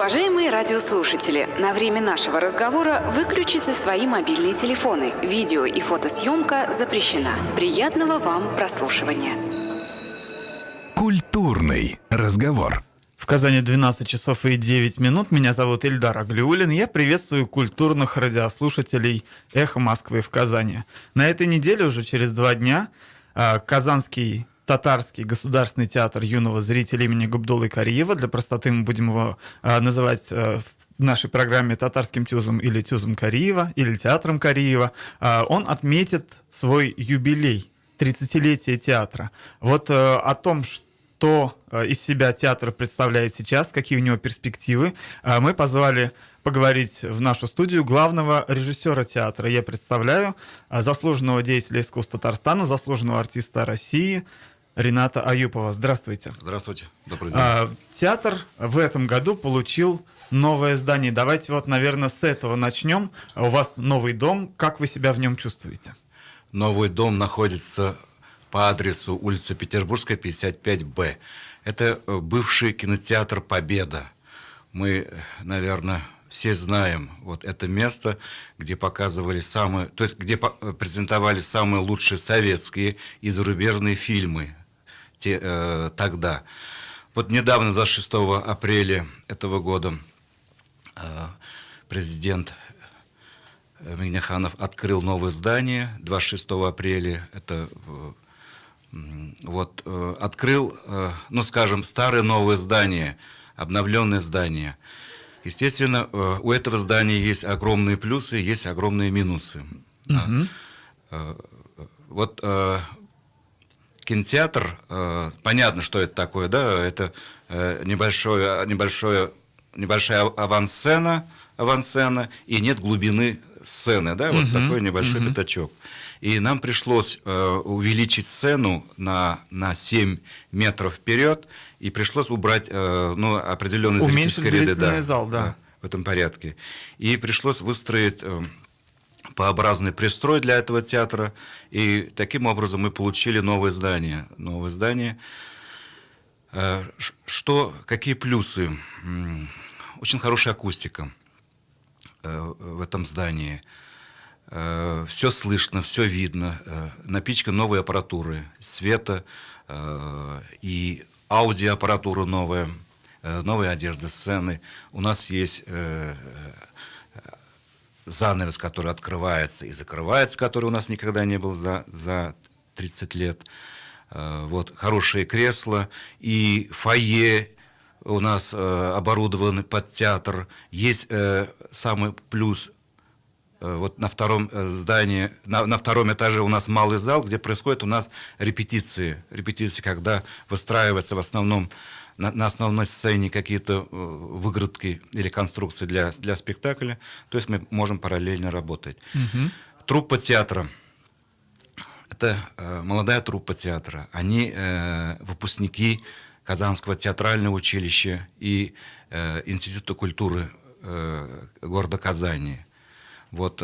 Уважаемые радиослушатели, на время нашего разговора выключите свои мобильные телефоны. Видео и фотосъемка запрещена. Приятного вам прослушивания. Культурный разговор. В Казани 12 часов и 9 минут. Меня зовут Ильдар Аглиуллин. Я приветствую культурных радиослушателей «Эхо Москвы» в Казани. На этой неделе, уже через 2 дня, Казанский Татарский государственный театр юного зрителя имени Габдуллы Кариева, для простоты мы будем его называть в нашей программе «Татарским тюзом» или «Тюзом Кариева», или «Театром Кариева», он отметит свой юбилей, 30-летие театра. Вот о том, что из себя театр представляет сейчас, какие у него перспективы, мы позвали поговорить в нашу студию главного режиссера театра. Я представляю заслуженного деятеля искусств Татарстана, заслуженного артиста России Рената Аюпова. Здравствуйте. Здравствуйте. Добрый день. Театр в этом году получил новое здание. Давайте вот, наверное, с этого начнем. У вас новый дом. Как вы себя в нем чувствуете? Новый дом находится по адресу улица Петербургская, 55Б. Это бывший кинотеатр «Победа». Мы, наверное, все знаем вот это место, где показывали где презентовали самые лучшие советские и зарубежные фильмы тогда. Вот недавно, 26 апреля этого года, президент Миңнеханов открыл новое здание. 26 апреля это открыл, скажем, старое новое здание, обновленное здание. Естественно, у этого здания есть огромные плюсы, есть огромные минусы. Вот кинотеатр, понятно, что это такое, да? Это небольшая авансцена, и нет глубины сцены, да? Вот такой небольшой пятачок. И нам пришлось увеличить сцену на 7 метров вперед, и пришлось убрать определенные зрительские ряды, зал, да, в этом порядке. И пришлось выстроить П-образный пристрой для этого театра, и таким образом мы получили новое здание. Какие плюсы? Очень хорошая акустика в этом здании. Все слышно, все видно. Напичкан новой аппаратуры, света и аудиоаппаратура новая, новая одежда сцены. У нас есть занавес, который открывается и закрывается, который у нас никогда не был за 30 лет. Вот, хорошие кресла и фойе у нас оборудованы под театр. Есть самый плюс. Вот на втором здании, на втором этаже у нас малый зал, где происходят у нас репетиции. Репетиции, когда выстраиваются в основном на основной сцене какие-то выгородки или конструкции для спектакля. То есть мы можем параллельно работать. Труппа театра. Это молодая труппа театра. Они выпускники Казанского театрального училища и Института культуры города Казани. Вот,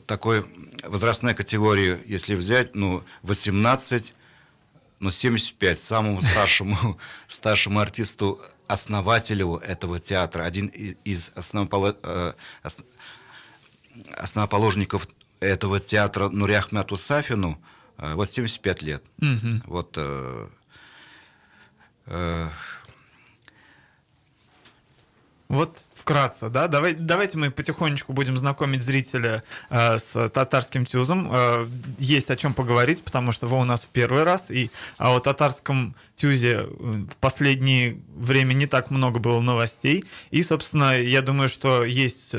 такой возрастной категории, если взять, 18, 75, самому старшему артисту, основателю этого театра, один из основоположников этого театра Нури Ахмяту Сафину, вот 75 лет. Вот, вот вкратце, да? Давайте мы потихонечку будем знакомить зрителя с татарским тюзом. Есть о чем поговорить, потому что вы у нас в первый раз, и о татарском тюзе в последнее время не так много было новостей. И, собственно, я думаю, что есть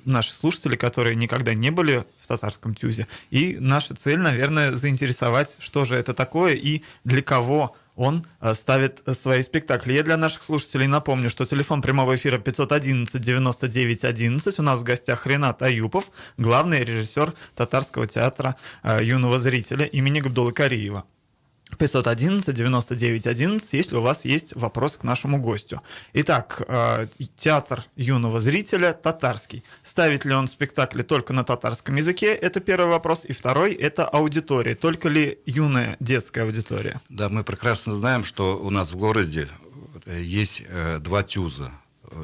наши слушатели, которые никогда не были в татарском тюзе. И наша цель, наверное, заинтересовать, что же это такое и для кого он ставит свои спектакли. Я для наших слушателей напомню, что телефон прямого эфира 511-99-11. У нас в гостях Ренат Аюпов, главный режиссер Татарского театра юного зрителя имени Габдуллы Кариева. 511-99-11, если у вас есть вопрос к нашему гостю. Итак, театр юного зрителя татарский. Ставит ли он спектакли только на татарском языке? Это первый вопрос. И второй – это аудитория. Только ли юная детская аудитория? Да, мы прекрасно знаем, что у нас в городе есть 2 тюза.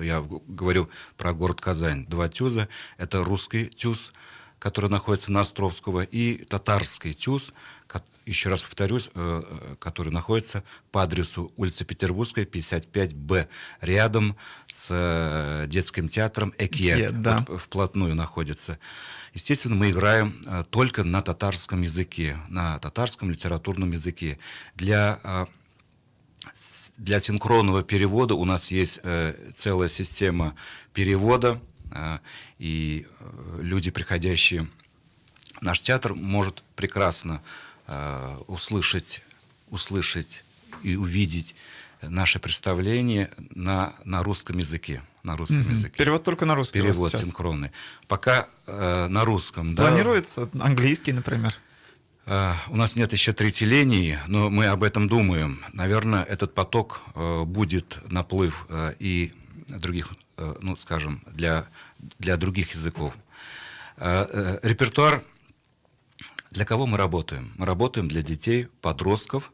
я говорю про город Казань. Два ТЮЗа. Это русский ТЮЗ, который находится на Островского, и татарский ТЮЗ, еще раз повторюсь, который находится по адресу улица Петербургская, 55Б, рядом с детским театром «Экьет», да. вот вплотную находится. Естественно, мы играем только на татарском языке, на татарском литературном языке. Для синхронного перевода у нас есть целая система перевода, и люди, приходящие в наш театр, могут прекрасно услышать и увидеть наше представление на русском языке. Перевод только на русский. Перевод синхронный. Пока на русском. Планируется английский, например? У нас нет еще третьей линии, но мы об этом думаем. Наверное, этот поток будет наплыв и других, ну, скажем, для других языков. Репертуар. Для кого мы работаем? Мы работаем для детей, подростков,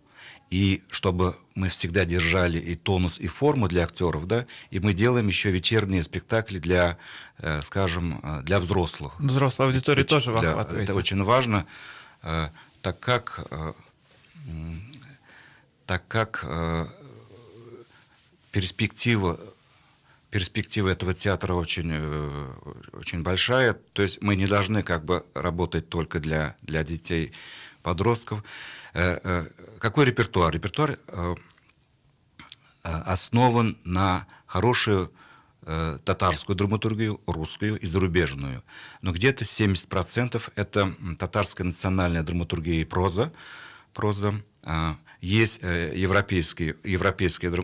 и чтобы мы всегда держали и тонус, и форму для актеров, да, и мы делаем еще вечерние спектакли для, скажем, для взрослых. Взрослая аудитория тоже вы охватываете. Это очень важно, так как перспектива этого театра очень большая. То есть мы не должны как бы работать только для детей, подростков. Какой репертуар? Репертуар основан на хорошую татарскую драматургию, русскую и зарубежную. Но где-то 70% это татарская национальная драматургия и проза. Есть европейская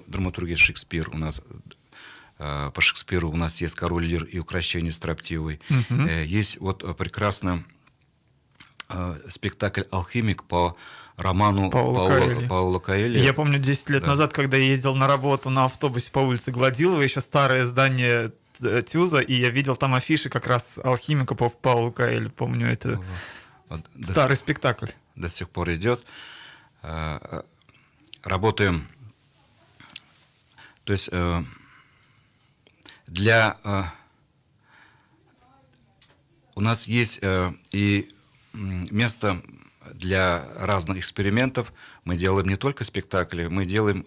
драматургия, Шекспир у нас. По Шекспиру у нас есть «Король Лир» и «Укрощение строптивой». Есть вот прекрасный спектакль «Алхимик» по роману Паула Коэльо. Я помню, 10 лет назад, когда я ездил на работу на автобусе по улице Гладилова, еще старое здание ТЮЗа, и я видел там афиши как раз «Алхимика» по Паулу Коэльо. Помню, это старый спектакль. До сих пор идет. Работаем. То есть у нас есть и место для разных экспериментов. Мы делаем не только спектакли, мы делаем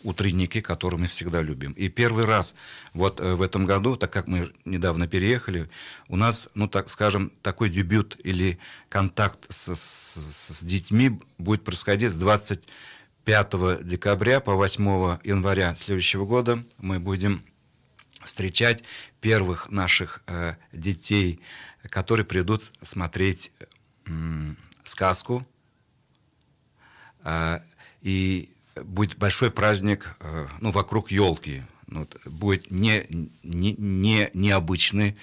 утренники, которые мы всегда любим. И первый раз вот в этом году, так как мы недавно переехали, у нас, ну так скажем, такой дебют или контакт с детьми будет происходить с 25 декабря по 8 января следующего года. Мы будем встречать первых наших детей, которые придут смотреть сказку. И будет большой праздник, ну, вокруг елки. Будет необычный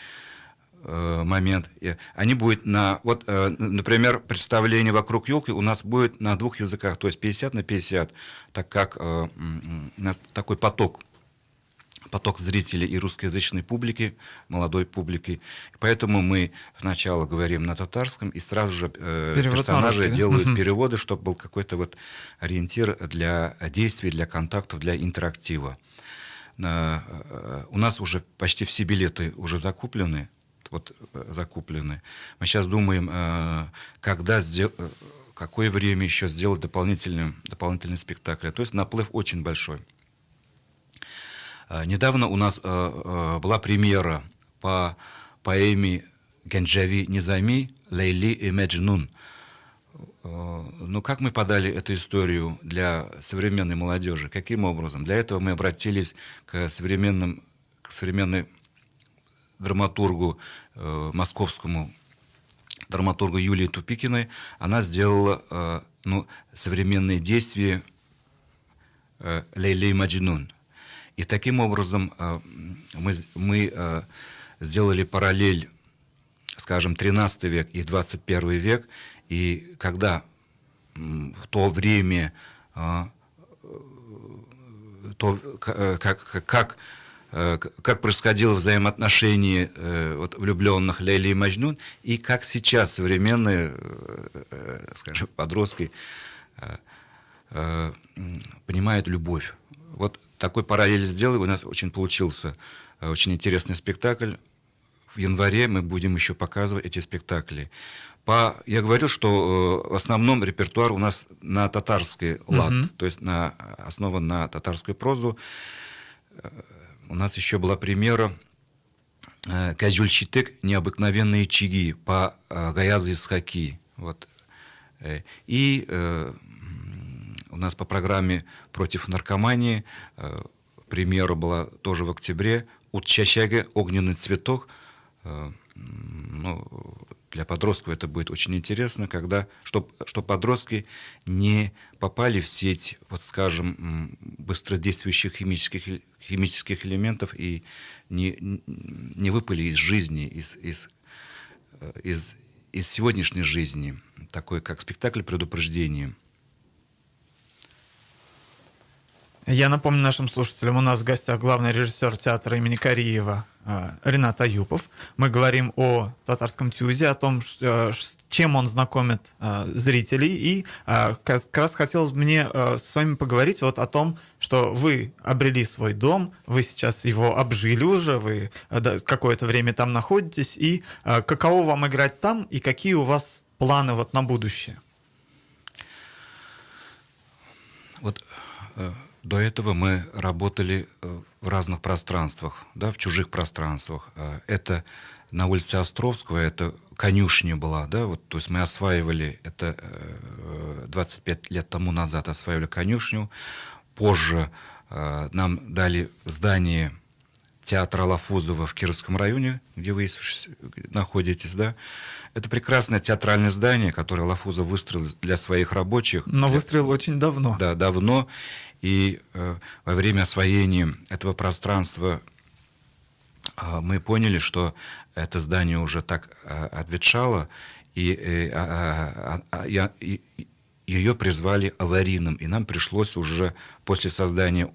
момент. Они будут например, представление вокруг елки у нас будет на двух языках, то есть 50 на 50, так как у нас такой поток зрителей и русскоязычной публики, молодой публики. Поэтому мы сначала говорим на татарском, и сразу же персонажи делают переводы, чтобы был какой-то вот ориентир для действий, для контактов, для интерактива. У нас уже почти все билеты уже закуплены. Мы сейчас думаем, какое время еще сделать дополнительный спектакль. То есть наплыв очень большой. Недавно у нас была премьера по поэме Генджави Низами «Лейли и Меджнун». Но как мы подали эту историю для современной молодежи? Каким образом? Для этого мы обратились к современной драматургу, московскому драматургу Юлии Тупикиной. Она сделала современные действия «Лейли и Меджнун». И таким образом мы сделали параллель, скажем, 13 век и 21 век. И когда в то время, как происходило взаимоотношение влюбленных Лейли и Маджнун, и как сейчас современные, скажем, подростки понимают любовь. Вот такой параллель сделаю, у нас очень получился очень интересный спектакль. В январе мы будем еще показывать эти спектакли. Я говорил, что в основном репертуар у нас на татарский лад, то есть основан на татарскую прозу. У нас еще была премьера «Козюльчитек. Необыкновенные чиги» по Гаязу Исхаки. Вот. И у нас по программе «Против наркомании» премьера была тоже в октябре «Утчащаге. Огненный цветок». Ну, для подростков это будет очень интересно, чтобы подростки не попали в сеть, вот скажем, быстродействующих химических элементов и не выпали из жизни, из сегодняшней жизни, такой как спектакль «Предупреждение». Я напомню нашим слушателям, у нас в гостях главный режиссер театра имени Кариева Ринат Аюпов. Мы говорим о татарском тюзе, о том, с чем он знакомит зрителей. И как раз хотелось мне с вами поговорить вот о том, что вы обрели свой дом, вы сейчас его обжили уже, вы какое-то время там находитесь. И каково вам играть там, и какие у вас планы вот на будущее? Вот... До этого мы работали в разных пространствах, да, в чужих пространствах. Это на улице Островского, это конюшня была, да, вот, то есть мы осваивали, это 25 лет тому назад осваивали конюшню. Позже нам дали здание театра Лафузова в Кировском районе, где вы находитесь, да. Это прекрасное театральное здание, которое Лафузов выстроил для своих рабочих. Но выстроил очень давно. Да, давно. И во время освоения этого пространства мы поняли, что это здание уже так обветшало, и ее призвали аварийным. И нам пришлось уже после создания,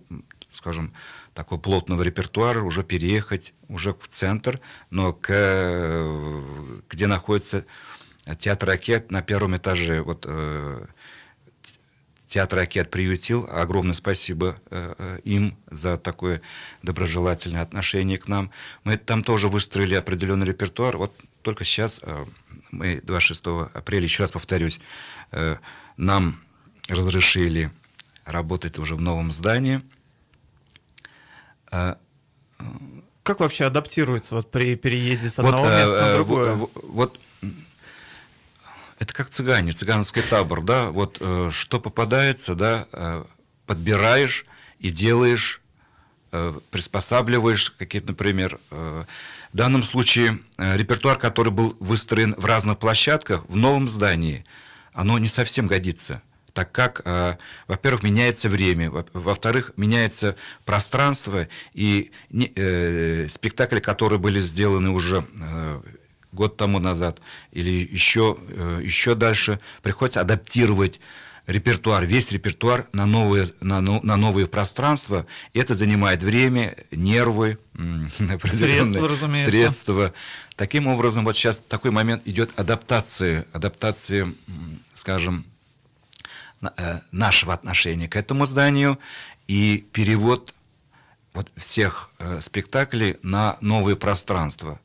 скажем, такого плотного репертуара уже переехать уже в центр, но где находится театр «Ракет» на первом этаже. Вот, театр «Ракет» приютил. Огромное спасибо им за такое доброжелательное отношение к нам. Мы там тоже выстроили определенный репертуар. Вот только сейчас, мы 26 апреля, еще раз повторюсь, нам разрешили работать уже в новом здании. Как вообще адаптируется вот при переезде с одного места на другое? Вот это как цыганский табор, да, вот что попадается, да, подбираешь и делаешь, приспосабливаешь какие-то, например, в данном случае репертуар, который был выстроен в разных площадках, в новом здании, оно не совсем годится, так как, во-первых, меняется время, во-вторых, меняется пространство, и спектакли, которые были сделаны уже год тому назад или еще дальше, приходится адаптировать репертуар, весь репертуар на новые пространства. И это занимает время, нервы, определенные средства. Таким образом, вот сейчас такой момент идет адаптации, скажем, нашего отношения к этому зданию и перевод вот всех спектаклей на новые пространства.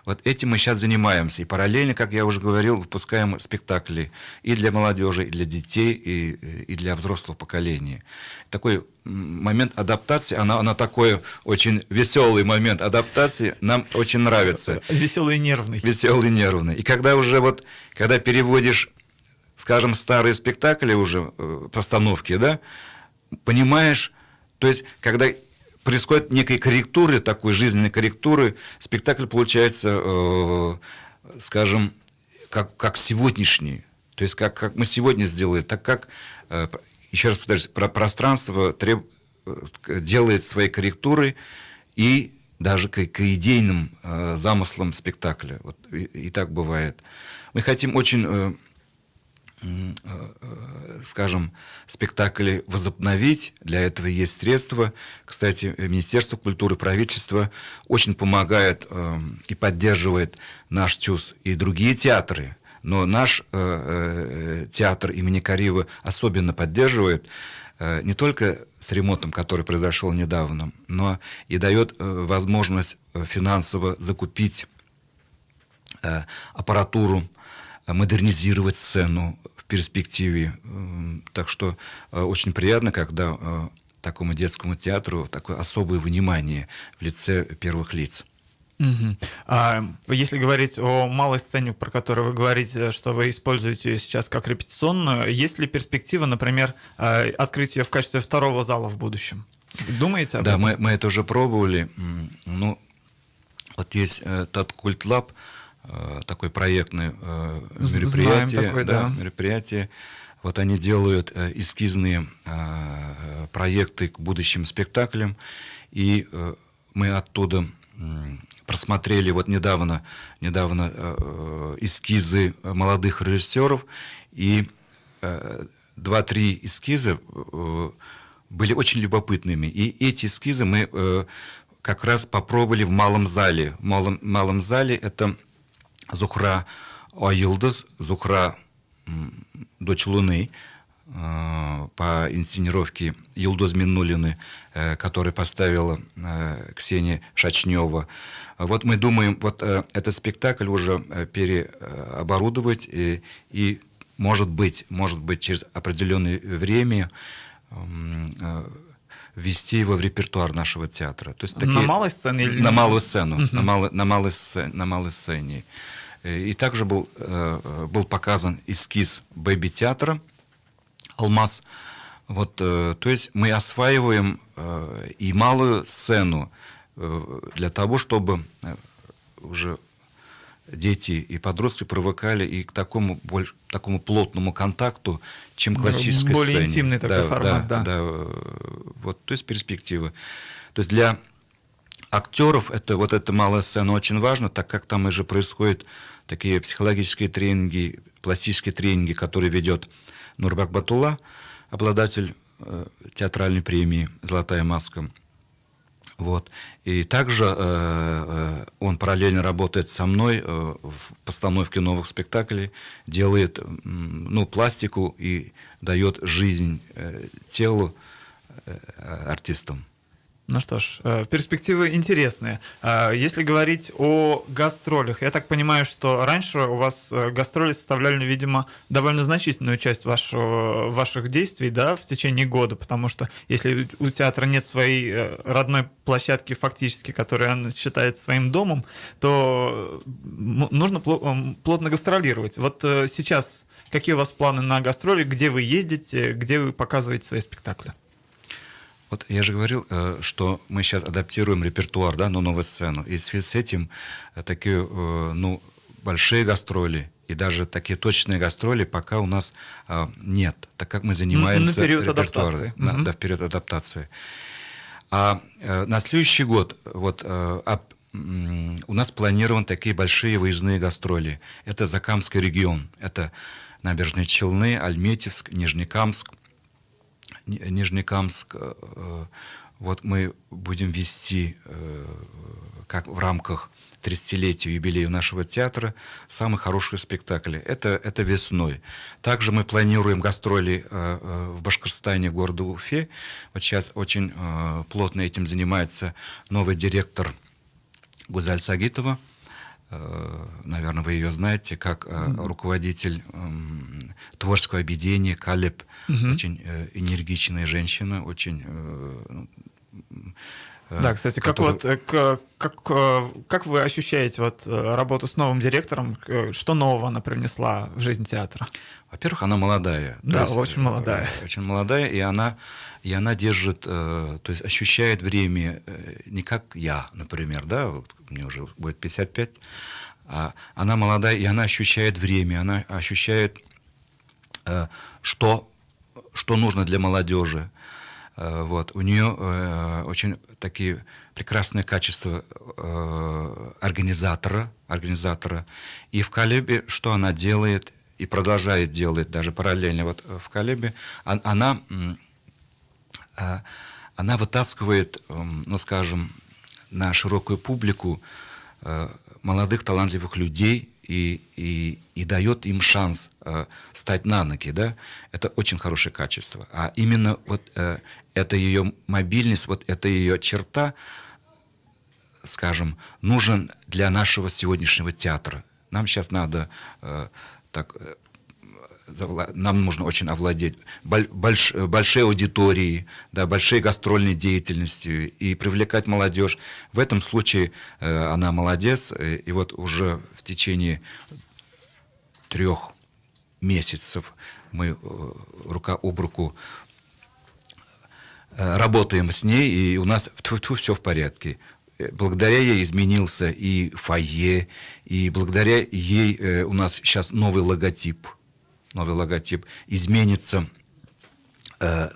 Вот этим мы сейчас занимаемся. И параллельно, как я уже говорил, выпускаем спектакли и для молодежи, и для детей, и для взрослого поколения. Такой момент адаптации, она такой очень веселый момент адаптации, нам очень нравится. Веселый и нервный. Веселый и нервный. И когда уже когда переводишь, скажем, старые спектакли уже, постановки, да, понимаешь, то есть, когда происходит некой корректуры, такой жизненной корректуры, спектакль получается, скажем, как сегодняшний. То есть, как мы сегодня сделали, так как, еще раз повторюсь, пространство делает свои корректуры и даже к идейным замыслам спектакля. Вот, и так бывает. Мы хотим очень, скажем, спектакли возобновить, для этого есть средства. Кстати, Министерство культуры, правительство очень помогает и поддерживает наш ТЮЗ и другие театры, но наш театр имени Кариева особенно поддерживает. не только с ремонтом, который произошел недавно, но и дает возможность финансово закупить аппаратуру, модернизировать сцену в перспективе. Так что очень приятно, когда такому детскому театру такое особое внимание в лице первых лиц. Мгм. Если говорить о малой сцене, про которую вы говорите, что вы используете ее сейчас как репетиционную, есть ли перспектива, например, открыть ее в качестве второго зала в будущем? Думаете об Да, этом? мы это уже пробовали. Ну, вот есть тот Культлаб, такое проектное мероприятие. Знаем такое, да. Мероприятие. Вот они делают эскизные проекты к будущим спектаклям, и мы оттуда просмотрели вот недавно эскизы молодых режиссеров, и 2-3 эскиза были очень любопытными. И эти эскизы мы как раз попробовали в малом зале. В малом зале это Зухра Айылдыз, Зухра «Дочь Луны», по инсценировке Юлдуз Миннуллины, который поставила Ксения Шачнева. Вот мы думаем, вот этот спектакль уже переоборудовать и может быть, через определенное время ввести его в репертуар нашего театра. То есть На малой сцене? Или... На малую сцену, Угу. на малой сцене. И также был показан эскиз бэби-театра «Алмаз». Вот, то есть мы осваиваем и малую сцену для того, чтобы уже дети и подростки привыкали и к такому плотному контакту, чем классической сцене. Более интимный такой формат, да. Вот, то есть перспективы. То есть для актеров эта малая сцена очень важна, так как там уже происходят такие психологические тренинги, пластические тренинги, которые ведет Нурбак Батулла, обладатель театральной премии «Золотая маска». Вот. И также он параллельно работает со мной в постановке новых спектаклей, делает пластику и дает жизнь телу артистам. Ну что ж, перспективы интересные. Если говорить о гастролях, я так понимаю, что раньше у вас гастроли составляли, видимо, довольно значительную часть ваших действий, да, в течение года, потому что если у театра нет своей родной площадки фактически, которую он считает своим домом, то нужно плотно гастролировать. Вот сейчас какие у вас планы на гастроли, где вы ездите, где вы показываете свои спектакли? Вот я же говорил, что мы сейчас адаптируем репертуар, да, на новую сцену. И в связи с этим такие большие гастроли и даже такие точные гастроли пока у нас нет, так как мы занимаемся на период репертуаром. адаптации. Да, в период адаптации. А на следующий год у нас планированы такие большие выездные гастроли. Это Закамский регион, это Набережные Челны, Альметьевск, Нижнекамск. Вот мы будем вести, как в рамках 30-летия юбилея нашего театра, самые хорошие спектакли. Это весной. Также мы планируем гастроли в Башкортостане, в городе Уфе. Вот сейчас очень плотно этим занимается новый директор Гузаль Сагитова. Наверное, вы ее знаете, как руководитель творческого объединения «Калеб». Очень энергичная женщина, очень... Да, кстати, как вы ощущаете работу с новым директором? Что нового она привнесла в жизнь театра? Во-первых, она молодая. Да, очень молодая. Очень молодая, и она держит, то есть ощущает время не как я, например, да, вот мне уже будет 55, а она молодая, и она ощущает время, она ощущает, что нужно для молодежи. Вот. У нее очень такие прекрасные качества организатора. И в Калебе, что она делает и продолжает делать, даже параллельно вот в Калебе, она вытаскивает, скажем, на широкую публику молодых талантливых людей и дает им шанс встать на ноги, да, это очень хорошее качество. А именно вот это ее мобильность, вот это ее черта, скажем, нужен для нашего сегодняшнего театра. Нам сейчас надо нам нужно очень овладеть большой аудиторией, да, большой гастрольной деятельностью и привлекать молодежь. В этом случае она молодец, и вот уже в течение 3 месяцев мы рука об руку работаем с ней, и у нас все в порядке. Благодаря ей изменился и фойе, и благодаря ей у нас сейчас новый логотип, изменится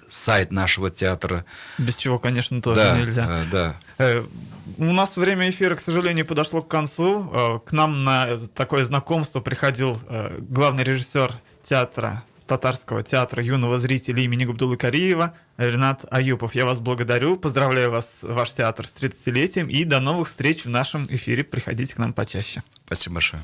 сайт нашего театра. Без чего, конечно, тоже нельзя. Да. У нас время эфира, к сожалению, подошло к концу. К нам на такое знакомство приходил главный режиссер татарского театра юного зрителя имени Габдуллы Кариева Ренат Аюпов. Я вас благодарю, поздравляю вас, ваш театр, с 30-летием, и до новых встреч в нашем эфире. Приходите к нам почаще. Спасибо большое.